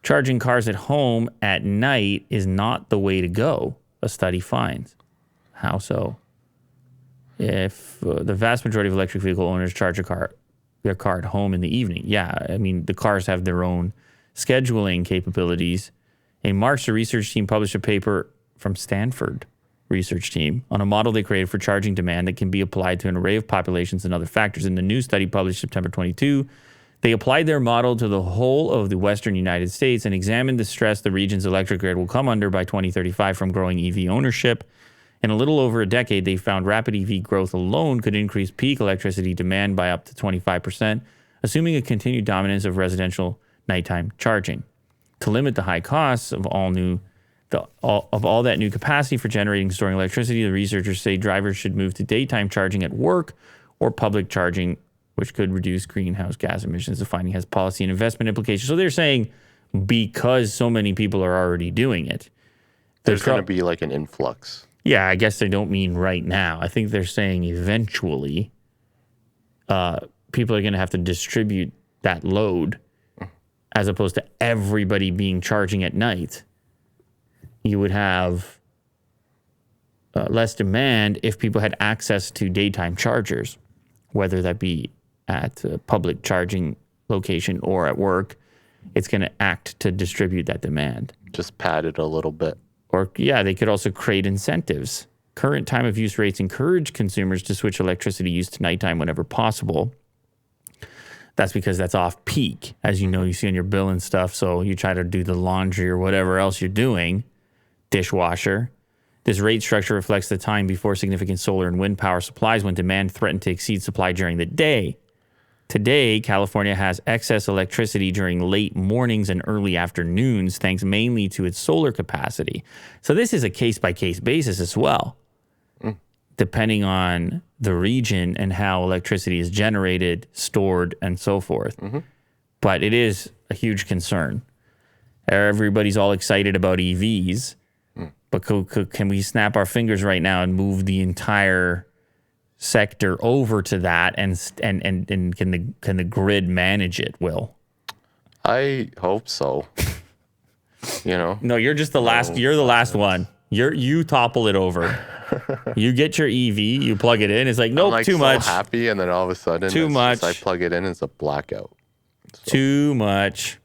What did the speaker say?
Charging cars at home at night is not the way to go, a study finds. How so? If the vast majority of electric vehicle owners charge their car at home in the evening. Yeah, I mean, the cars have their own scheduling capabilities. In March, the research team published a paper from Stanford research team on a model they created for charging demand that can be applied to an array of populations and other factors. In the new study published September 22, they applied their model to the whole of the western United States and examined the stress the region's electric grid will come under by 2035 from growing EV ownership. In a little over a decade, they found rapid EV growth alone could increase peak electricity demand by up to 25%, assuming a continued dominance of residential nighttime charging. To limit the high costs of all that new capacity for generating and storing electricity, the researchers say drivers should move to daytime charging at work or public charging, which could reduce greenhouse gas emissions. The finding has policy and investment implications. So they're saying because so many people are already doing it, there's going to be like an influx. Yeah, I guess they don't mean right now. I think they're saying eventually people are going to have to distribute that load as opposed to everybody being charging at night. You would have less demand if people had access to daytime chargers, whether that be at a public charging location or at work. It's going to act to distribute that demand. Just pad it a little bit. Or, yeah, they could also create incentives. Current time of use rates encourage consumers to switch electricity use to nighttime whenever possible. That's because that's off peak, as you know, you see on your bill and stuff. So you try to do the laundry or whatever else you're doing, dishwasher. This rate structure reflects the time before significant solar and wind power supplies when demand threatened to exceed supply during the day. Today, California has excess electricity during late mornings and early afternoons, thanks mainly to its solar capacity. So this is a case-by-case basis as well, depending on the region and how electricity is generated, stored, and so forth. But it is a huge concern. Everybody's all excited about EVs, but can we snap our fingers right now and move the entire sector over to that, and can the grid manage it, Will? I hope so. No, you're just the last. You're the last one. You topple it over. You get your EV, you plug it in. It's like, nope, I'm too much. Happy, and then all of a sudden, too much. I plug it in, it's a blackout. So. Too much.